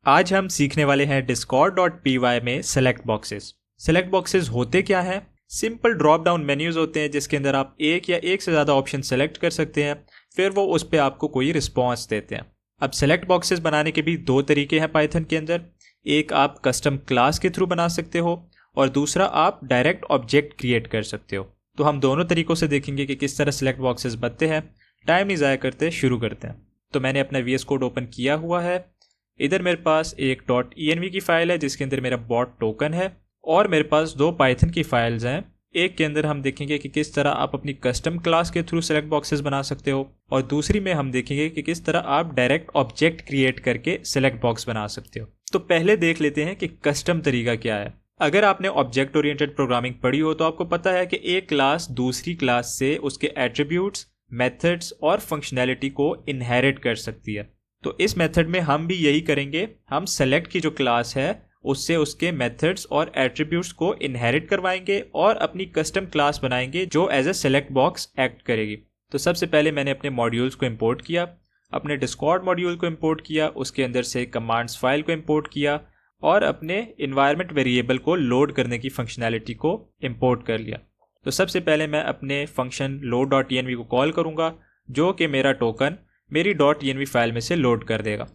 आज हम सीखने वाले हैं discord.py में सेलेक्ट बॉक्सेस। सेलेक्ट बॉक्सेस होते क्या हैं? सिंपल ड्रॉप डाउन मेन्यूज होते हैं जिसके अंदर आप एक या एक से ज़्यादा ऑप्शन सेलेक्ट कर सकते हैं, फिर वो उस पर आपको कोई रिस्पॉन्स देते हैं। अब सेलेक्ट बॉक्सेस बनाने के भी दो तरीके हैं पाइथन के अंदर। एक आप कस्टम क्लास के थ्रू बना सकते हो और दूसरा आप डायरेक्ट ऑब्जेक्ट क्रिएट कर सकते हो। तो हम दोनों तरीकों से देखेंगे कि किस तरह सेलेक्ट बॉक्सेस बनते हैं। टाइम नहीं ज़ाया करते, शुरू करते हैं। तो मैंने अपना VS कोड ओपन किया हुआ है। इधर मेरे पास एक .env की फाइल है जिसके अंदर मेरा बॉट टोकन है और मेरे पास दो पाइथन की फाइल्स हैं। एक के अंदर हम देखेंगे कि किस तरह आप अपनी कस्टम क्लास के थ्रू सेलेक्ट बॉक्सेस बना सकते हो और दूसरी में हम देखेंगे कि किस तरह आप डायरेक्ट ऑब्जेक्ट क्रिएट करके सेलेक्ट बॉक्स बना सकते हो। तो पहले देख लेते हैं कि कस्टम तरीका क्या है। अगर आपने ऑब्जेक्ट ओरिएंटेड प्रोग्रामिंग पढ़ी हो तो आपको पता है कि एक क्लास दूसरी क्लास से उसके एट्रीब्यूट्स, मेथड्स और फंक्शनैलिटी को इनहेरिट कर सकती है। तो इस मेथड में हम भी यही करेंगे। हम सेलेक्ट की जो क्लास है उससे उसके मेथड्स और एट्रीब्यूट्स को इनहेरिट करवाएंगे और अपनी कस्टम क्लास बनाएंगे जो as a select box act करेगी। तो सबसे पहले मैंने अपने मॉड्यूल्स को इंपोर्ट किया, अपने डिस्कॉर्ड मॉड्यूल को इंपोर्ट किया, उसके अंदर से कमांड्स फाइल को इंपोर्ट किया और अपने इन्वायरमेंट वेरिएबल को लोड करने की फंक्शनैलिटी को इंपोर्ट कर लिया। तो सबसे पहले मैं अपने फंक्शन load.env को कॉल करूँगा जो कि मेरा टोकन मेरी .env फाइल में से लोड कर देगा।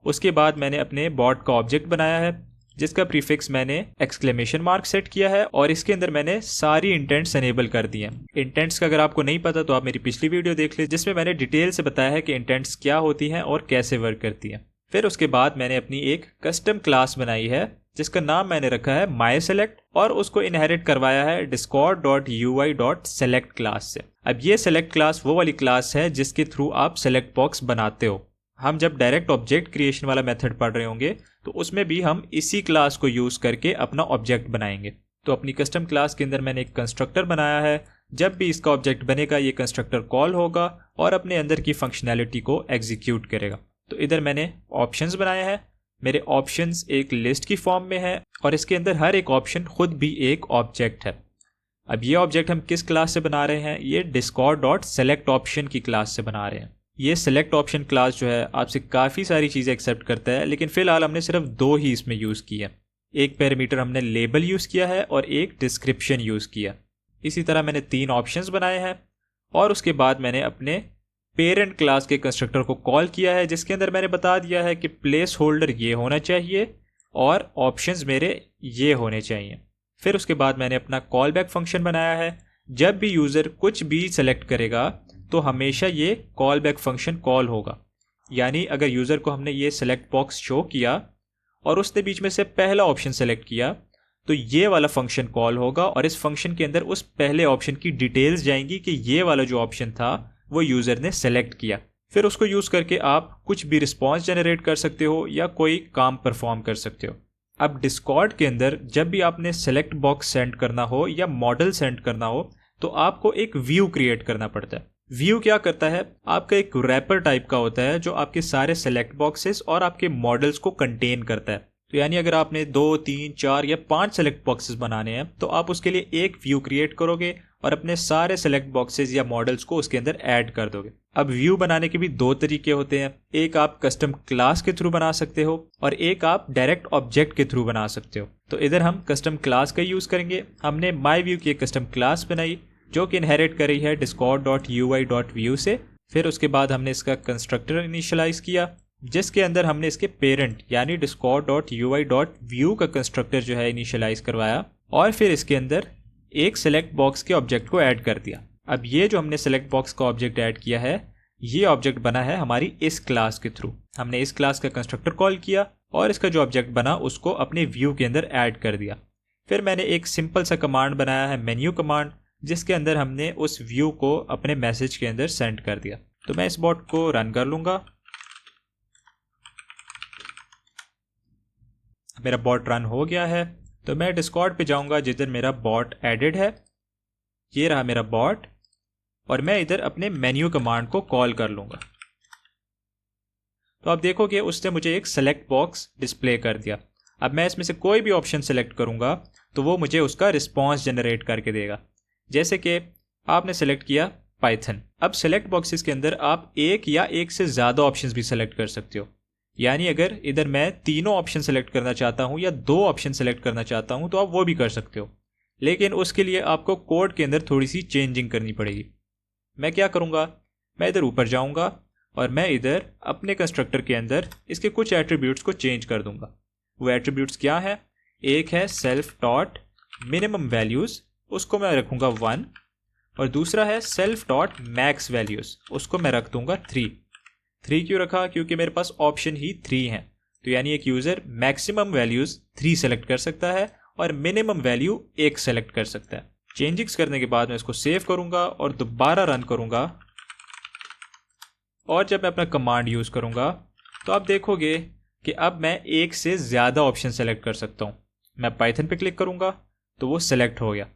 उसके बाद मैंने अपने बॉट का ऑब्जेक्ट बनाया है जिसका प्रीफिक्स मैंने एक्सक्लेमेशन मार्क सेट किया है और इसके अंदर मैंने सारी इंटेंट्स एनेबल कर दी हैं। इंटेंट्स का अगर आपको नहीं पता तो आप मेरी पिछली वीडियो देख लीजिए जिसमें मैंने डिटेल से बताया है कि इंटेंट्स क्या होती हैं और कैसे वर्क करती हैं। फिर उसके बाद मैंने अपनी एक कस्टम क्लास बनाई है जिसका नाम मैंने रखा है mySelect और उसको इनहेरिट करवाया है discord.ui.select क्लास से। अब ये सेलेक्ट क्लास वो वाली क्लास है जिसके थ्रू आप सेलेक्ट बॉक्स बनाते हो। हम जब डायरेक्ट ऑब्जेक्ट क्रिएशन वाला मेथड पढ़ रहे होंगे तो उसमें भी हम इसी क्लास को यूज करके अपना ऑब्जेक्ट बनाएंगे। तो अपनी कस्टम क्लास के अंदर मैंने एक कंस्ट्रक्टर बनाया है। जब भी इसका ऑब्जेक्ट बनेगा ये कंस्ट्रक्टर कॉल होगा और अपने अंदर की फंक्शनैलिटी को एग्जीक्यूट करेगा। तो इधर मैंने ऑप्शंस बनाए हैं। मेरे ऑप्शंस एक लिस्ट की फॉर्म में है और इसके अंदर हर एक ऑप्शन खुद भी एक ऑब्जेक्ट है। अब ये ऑब्जेक्ट हम किस क्लास से बना रहे हैं? ये discord.selectOption की क्लास से बना रहे हैं। ये सेलेक्ट ऑप्शन क्लास जो है आपसे काफ़ी सारी चीज़ें एक्सेप्ट करता है, लेकिन फिलहाल हमने सिर्फ दो ही इसमें यूज़ की है। एक पैरामीटर हमने लेबल यूज़ किया है और एक डिस्क्रिप्शन यूज़ किया। इसी तरह मैंने 3 ऑप्शंस बनाए हैं और उसके बाद मैंने अपने पेरेंट क्लास के कंस्ट्रक्टर को कॉल किया है जिसके अंदर मैंने बता दिया है कि प्लेस होल्डर ये होना चाहिए और ऑप्शंस मेरे ये होने चाहिए। फिर उसके बाद मैंने अपना कॉल बैक फंक्शन बनाया है। जब भी यूज़र कुछ भी सेलेक्ट करेगा तो हमेशा ये कॉल बैक फंक्शन कॉल होगा। यानी अगर यूज़र को हमने ये सेलेक्ट बॉक्स शो किया और उसने बीच में से पहला ऑप्शन सेलेक्ट किया तो ये वाला फंक्शन कॉल होगा और इस फंक्शन के अंदर उस पहले ऑप्शन की डिटेल्स जाएंगी कि ये वाला जो ऑप्शन था वो यूज़र ने सेलेक्ट किया। फिर उसको यूज़ करके आप कुछ भी रिस्पॉन्स जनरेट कर सकते हो या कोई काम परफॉर्म कर सकते हो। अब डिस्कॉर्ड के अंदर जब भी आपने सेलेक्ट बॉक्स सेंड करना हो या मॉडल सेंड करना हो तो आपको एक व्यू क्रिएट करना पड़ता है। व्यू क्या करता है? आपका एक रैपर टाइप का होता है जो आपके सारे सेलेक्ट बॉक्सेस और आपके मॉडल्स को कंटेन करता है। तो यानी अगर आपने 2, 3, 4 या 5 सेलेक्ट बॉक्सेस बनाने हैं तो आप उसके लिए एक व्यू क्रिएट करोगे और अपने सारे सेलेक्ट बॉक्सेस या मॉडल्स को उसके अंदर ऐड कर दोगे। अब व्यू बनाने के भी दो तरीके होते हैं। एक आप कस्टम क्लास के थ्रू बना सकते हो और एक आप डायरेक्ट ऑब्जेक्ट के थ्रू बना सकते हो। तो इधर हम कस्टम क्लास का यूज़ करेंगे। हमने myView की एक कस्टम क्लास बनाई जो कि इनहेरिट कर रही है discord.ui.view से। फिर उसके बाद हमने इसका कंस्ट्रक्टर इनिशियलाइज किया जिसके अंदर हमने इसके पेरेंट यानी discord.ui.view का कंस्ट्रक्टर जो है इनिशियलाइज करवाया और फिर इसके अंदर एक सेलेक्ट बॉक्स के ऑब्जेक्ट को ऐड कर दिया। अब ये जो हमने सेलेक्ट बॉक्स का ऑब्जेक्ट ऐड किया है ये ऑब्जेक्ट बना है हमारी इस क्लास के थ्रू। हमने इस क्लास का कंस्ट्रक्टर कॉल किया और इसका जो ऑब्जेक्ट बना उसको अपने व्यू के अंदर ऐड कर दिया। फिर मैंने एक सिंपल सा कमांड बनाया है मेन्यू कमांड जिसके अंदर हमने उस व्यू को अपने मैसेज के अंदर सेंड कर दिया। तो मैं इस बॉट को रन कर लूँगा। मेरा बॉट रन हो गया है तो मैं डिस्कॉर्ड पे जाऊंगा जिधर मेरा बॉट एडेड है। ये रहा मेरा बॉट और मैं इधर अपने मेन्यू कमांड को कॉल कर लूँगा। तो आप देखोगे उसने मुझे एक सेलेक्ट बॉक्स डिस्प्ले कर दिया। अब मैं इसमें से कोई भी ऑप्शन सेलेक्ट करूँगा तो वो मुझे उसका रिस्पॉन्स जनरेट करके देगा। जैसे कि आपने सेलेक्ट किया पाइथन। अब सेलेक्ट बॉक्सेस के अंदर आप एक या एक से ज़्यादा ऑप्शंस भी सेलेक्ट कर सकते हो। यानी अगर इधर मैं तीनों ऑप्शन सेलेक्ट करना चाहता हूँ या 2 ऑप्शन सेलेक्ट करना चाहता हूँ तो आप वो भी कर सकते हो, लेकिन उसके लिए आपको कोड के अंदर थोड़ी सी चेंजिंग करनी पड़ेगी। मैं क्या करूँगा, मैं इधर ऊपर जाऊँगा और मैं इधर अपने कंस्ट्रक्टर के अंदर इसके कुछ एट्रीब्यूट्स को चेंज कर दूंगा। वो एट्रीब्यूट्स क्या है, एक है सेल्फ डॉट मिनिमम वैल्यूज़, उसको मैं रखूँगा 1, और दूसरा है सेल्फ डॉट मैक्स वैल्यूज़, उसको मैं रख दूंगा 3। 3 क्यों रखा, क्योंकि मेरे पास ऑप्शन ही 3 हैं, तो यानी एक यूज़र मैक्सिमम वैल्यूज़ 3 सेलेक्ट कर सकता है और मिनिमम वैल्यू 1 सेलेक्ट कर सकता है। चेंजिंग्स करने के बाद मैं इसको सेव करूँगा और दोबारा रन करूँगा, और जब मैं अपना कमांड यूज़ करूँगा तो आप देखोगे कि अब मैं एक से ज़्यादा ऑप्शन सेलेक्ट कर सकता हूँ। मैं पाइथन पे क्लिक करूँगा तो वो सिलेक्ट हो गया,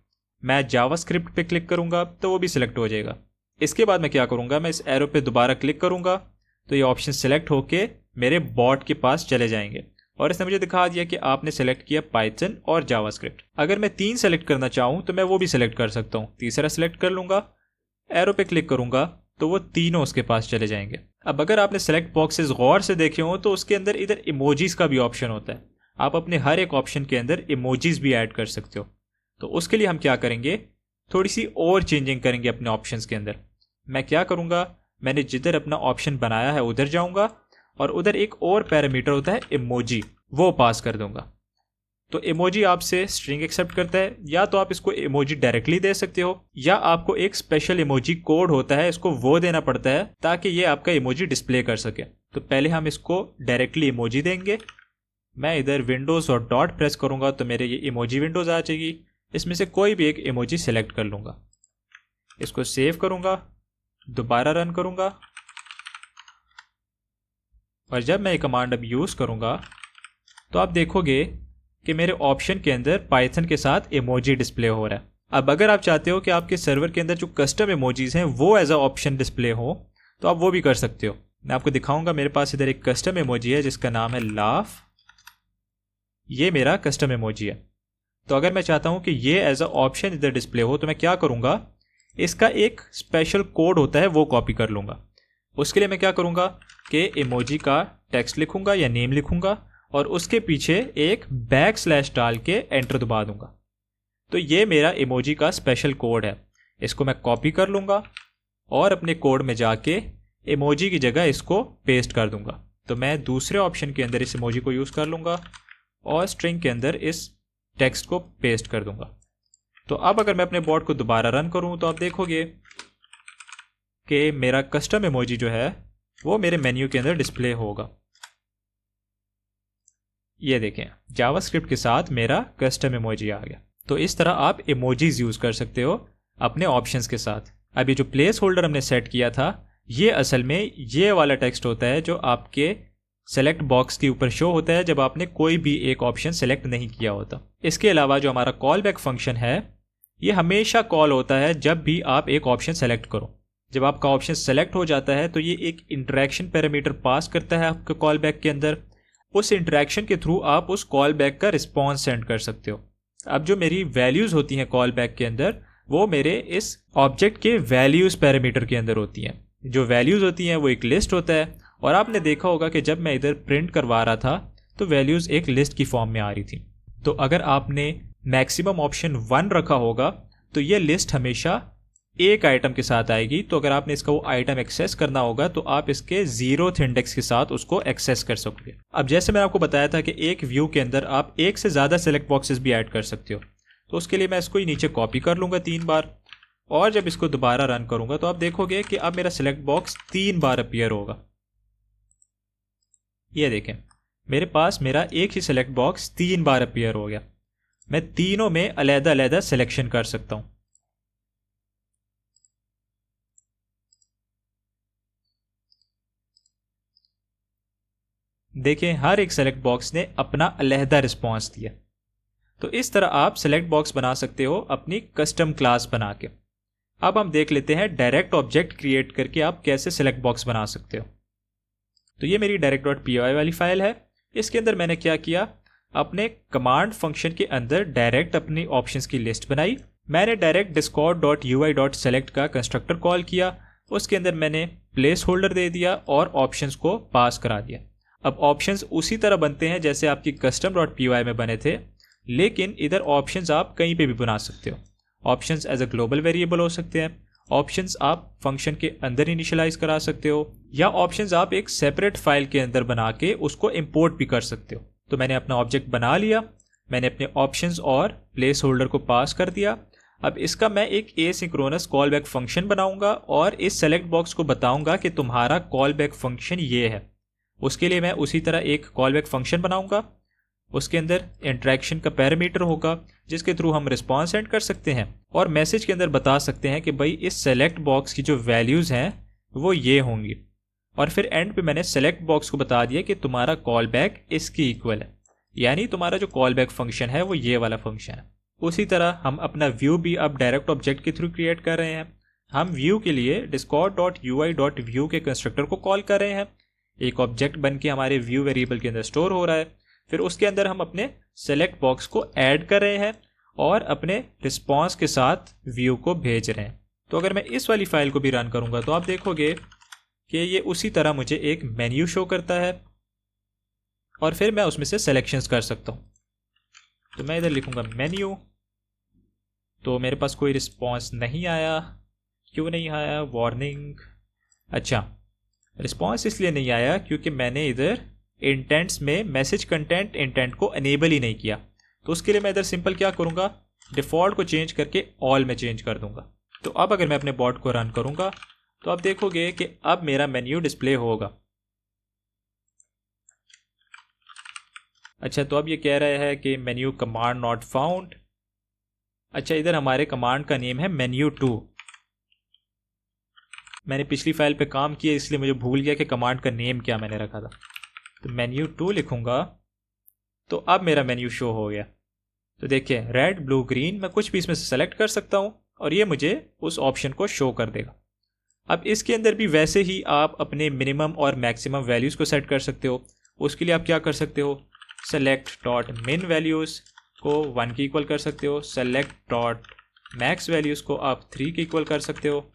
मैं जावास्क्रिप्ट पे क्लिक करूँगा तो वो भी सिलेक्ट हो जाएगा। इसके बाद मैं क्या करूँगा, मैं इस एरो पे दोबारा क्लिक करूँगा तो ये ऑप्शन सेलेक्ट होके मेरे बॉट के पास चले जाएंगे, और इसने मुझे दिखा दिया कि आपने सेलेक्ट किया पाइथन और जावास्क्रिप्ट। अगर मैं 3 सेलेक्ट करना चाहूँ तो मैं वो भी सिलेक्ट कर सकता हूँ, तीसरा सेलेक्ट कर लूँगा, एरो पे क्लिक करूँगा तो वो तीनों उसके पास चले जाएंगे। अब अगर आपने सेलेक्ट बॉक्सेस गौर से देखे हो तो उसके अंदर इधर इमोजीज का भी ऑप्शन होता है, आप अपने हर एक ऑप्शन के अंदर इमोजीज भी ऐड कर सकते हो। तो उसके लिए हम क्या करेंगे, थोड़ी सी और चेंजिंग करेंगे अपने ऑप्शंस के अंदर। मैं क्या करूँगा, मैंने जिधर अपना ऑप्शन बनाया है उधर जाऊँगा और उधर एक और पैरामीटर होता है इमोजी, वो पास कर दूंगा। तो इमोजी आपसे स्ट्रिंग एक्सेप्ट करता है, या तो आप इसको इमोजी डायरेक्टली दे सकते हो या आपको एक स्पेशल इमोजी कोड होता है, इसको वो देना पड़ता है ताकि ये आपका इमोजी डिस्प्ले कर सके। तो पहले हम इसको डायरेक्टली इमोजी देंगे। मैं इधर विंडोज़ और डॉट प्रेस करूंगा तो मेरे ये इमोजी विंडोज़ आ जाएगी, इसमें से कोई भी एक इमोजी सेलेक्ट कर लूँगा, इसको सेव करूँगा, दोबारा रन करूँगा, और जब मैं ये कमांड अब यूज़ करूँगा तो आप देखोगे कि मेरे ऑप्शन के अंदर पाइथन के साथ इमोजी डिस्प्ले हो रहा है। अब अगर आप चाहते हो कि आपके सर्वर के अंदर जो कस्टम इमोजीज हैं वो एज अ ऑप्शन डिस्प्ले हो तो आप वो भी कर सकते हो। मैं आपको दिखाऊंगा, मेरे पास इधर एक कस्टम इमोजी है जिसका नाम है लाफ, ये मेरा कस्टम इमोजी है। तो अगर मैं चाहता हूं कि ये एज अ ऑप्शन इधर डिस्प्ले हो तो मैं क्या करूंगा, इसका एक स्पेशल कोड होता है वो कॉपी कर लूंगा। उसके लिए मैं क्या करूंगा कि इमोजी का टेक्स्ट लिखूंगा या नेम लिखूंगा और उसके पीछे एक बैकस्लैश डाल के एंटर दबा दूंगा। तो ये मेरा इमोजी का स्पेशल कोड है, इसको मैं कॉपी कर लूंगा और अपने कोड में जाके इमोजी की जगह इसको पेस्ट कर दूंगा। तो मैं दूसरे ऑप्शन के अंदर इस इमोजी को यूज़ कर लूंगा और स्ट्रिंग के अंदर इस टेक्स्ट को पेस्ट कर दूंगा। तो अब अगर मैं अपने बोर्ड को दोबारा रन करूं तो आप देखोगे कि मेरा कस्टम इमोजी जो है वो मेरे मेन्यू के अंदर डिस्प्ले होगा। ये देखें, जावास्क्रिप्ट के साथ मेरा कस्टम इमोजी आ गया। तो इस तरह आप इमोजीज यूज़ कर सकते हो अपने ऑप्शंस के साथ। अब ये जो प्लेस होल्डर हमने सेट किया था ये असल में ये वाला टेक्स्ट होता है जो आपके सेलेक्ट बॉक्स के ऊपर शो होता है जब आपने कोई भी एक ऑप्शन सेलेक्ट नहीं किया होता। इसके अलावा जो हमारा कॉल बैक फंक्शन है ये हमेशा कॉल होता है जब भी आप एक ऑप्शन सेलेक्ट करो। जब आपका ऑप्शन सेलेक्ट हो जाता है तो ये एक इंटरेक्शन पैरामीटर पास करता है आपके कॉल बैक के अंदर। उस इंटरेक्शन के थ्रू आप उस कॉल बैक का रिस्पॉन्स सेंड कर सकते हो। अब जो मेरी वैल्यूज़ होती हैं कॉल बैक के अंदर वो मेरे इस ऑब्जेक्ट के वैल्यूज़ पैरामीटर के अंदर होती हैं। जो वैल्यूज़ होती हैं वो एक लिस्ट होता है और आपने देखा होगा कि जब मैं इधर प्रिंट करवा रहा था तो वैल्यूज़ एक लिस्ट की फॉर्म में आ रही थी। तो अगर आपने मैक्सिमम ऑप्शन 1 रखा होगा तो ये लिस्ट हमेशा एक आइटम के साथ आएगी। तो अगर आपने इसका वो आइटम एक्सेस करना होगा तो आप इसके 0th इंडेक्स के साथ उसको एक्सेस कर सकोगे। अब जैसे मैंने आपको बताया था कि एक व्यू के अंदर आप एक से ज़्यादा सेलेक्ट बॉक्सेस भी ऐड कर सकते हो। तो उसके लिए मैं इसको ही नीचे कॉपी कर लूँगा 3 बार और जब इसको दोबारा रन करूँगा तो आप देखोगे कि अब मेरा सेलेक्ट बॉक्स 3 बार अपीयर होगा। ये देखें, मेरे पास मेरा एक ही सेलेक्ट बॉक्स 3 बार अपीयर हो गया। मैं तीनों में अलग-अलग सिलेक्शन कर सकता हूँ। देखें, हर एक सेलेक्ट बॉक्स ने अपना अलहदा रिस्पॉन्स दिया। तो इस तरह आप सेलेक्ट बॉक्स बना सकते हो अपनी कस्टम क्लास बना के। अब हम देख लेते हैं डायरेक्ट ऑब्जेक्ट क्रिएट करके आप कैसे सेलेक्ट बॉक्स बना सकते हो। तो ये मेरी direct.py वाली फाइल है। इसके अंदर मैंने क्या किया, अपने कमांड फंक्शन के अंदर डायरेक्ट अपनी ऑप्शंस की लिस्ट बनाई। मैंने डायरेक्ट discord.ui.select का कंस्ट्रक्टर कॉल किया, उसके अंदर मैंने प्लेस होल्डर दे दिया और ऑप्शंस को पास करा दिया। अब ऑप्शंस उसी तरह बनते हैं जैसे आपकी custom.py में बने थे, लेकिन इधर ऑप्शंस आप कहीं पे भी बना सकते हो। Options as a global variable हो सकते हैं, ऑप्शंस आप फंक्शन के अंदर इनिशियलाइज करा सकते हो, या ऑप्शंस आप एक सेपरेट फाइल के अंदर बना के उसको इंपोर्ट भी कर सकते हो। तो मैंने अपना ऑब्जेक्ट बना लिया, मैंने अपने ऑप्शंस और प्लेस होल्डर को पास कर दिया। अब इसका मैं एक एसिंक्रोनस कॉल बैक फंक्शन बनाऊंगा और इस सेलेक्ट बॉक्स को बताऊंगा कि तुम्हारा कॉल बैक फंक्शन ये है। उसके लिए मैं उसी तरह एक कॉल बैक फंक्शन बनाऊंगा, उसके अंदर इंटरेक्शन का पैरामीटर होगा जिसके थ्रू हम रिस्पॉन्स सेंड कर सकते हैं और मैसेज के अंदर बता सकते हैं कि भाई इस सेलेक्ट बॉक्स की जो वैल्यूज़ हैं वो ये होंगी। और फिर एंड पे मैंने सेलेक्ट बॉक्स को बता दिया कि तुम्हारा कॉल बैक इसकी इक्वल है, यानी तुम्हारा जो कॉल बैक फंक्शन है वो ये वाला फंक्शन है। उसी तरह हम अपना व्यू भी अब डायरेक्ट ऑब्जेक्ट के थ्रू क्रिएट कर रहे हैं। हम व्यू के लिए discord.ui.view के कंस्ट्रक्टर को कॉल कर रहे हैं। एक ऑब्जेक्ट बन के हमारे व्यू वेरिएबल के अंदर स्टोर हो रहा है। फिर उसके अंदर हम अपने सेलेक्ट बॉक्स को ऐड कर रहे हैं और अपने रिस्पॉन्स के साथ व्यू को भेज रहे हैं। तो अगर मैं इस वाली फाइल को भी रन करूंगा तो आप देखोगे कि ये उसी तरह मुझे एक मेन्यू शो करता है और फिर मैं उसमें से सेलेक्शंस कर सकता हूँ। तो मैं इधर लिखूंगा मेन्यू, तो मेरे पास कोई रिस्पॉन्स नहीं आया। क्यों नहीं आया? वार्निंग। अच्छा, रिस्पॉन्स इसलिए नहीं आया क्योंकि मैंने इधर इंटेंट्स में मैसेज कंटेंट इंटेंट को अनेबल ही नहीं किया। तो उसके लिए मैं इधर सिंपल क्या करूँगा, डिफ़ॉल्ट को चेंज करके ऑल में चेंज कर दूंगा। तो अब अगर मैं अपने बॉट को रन करूँगा तो आप देखोगे कि अब मेरा मेन्यू डिस्प्ले होगा। अच्छा, तो अब ये कह रहा है कि मेन्यू कमांड नॉट फाउंड। अच्छा, इधर हमारे कमांड का नेम है मेन्यू2। मैंने पिछली फाइल पे काम किया इसलिए मुझे भूल गया कि कमांड का नेम क्या मैंने रखा था। तो मेन्यू2 लिखूंगा तो अब मेरा मेन्यू शो हो गया। तो देखिए रेड ब्लू ग्रीन, मैं कुछ भी इसमें से सेलेक्ट कर सकता हूँ और ये मुझे उस ऑप्शन को शो कर देगा। अब इसके अंदर भी वैसे ही आप अपने मिनिमम और मैक्सिमम वैल्यूज़ को सेट कर सकते हो। उसके लिए आप क्या कर सकते हो, सेलेक्ट डॉट मिन वैल्यूज़ को 1 के इक्वल कर सकते हो, सेलेक्ट डॉट मैक्स वैल्यूज़ को आप 3 के इक्वल कर सकते हो।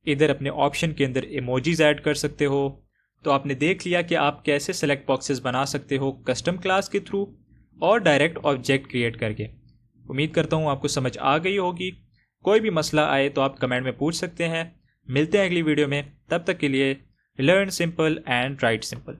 इधर अपने ऑप्शन के अंदर इमोजीज ऐड कर सकते हो। तो आपने देख लिया कि आप कैसे सेलेक्ट बॉक्सेस बना सकते हो कस्टम क्लास के थ्रू और डायरेक्ट ऑब्जेक्ट क्रिएट करके। उम्मीद करता हूँ आपको समझ आ गई होगी। कोई भी मसला आए तो आप कमेंट में पूछ सकते हैं। मिलते हैं अगली वीडियो में, तब तक के लिए learn simple and right simple.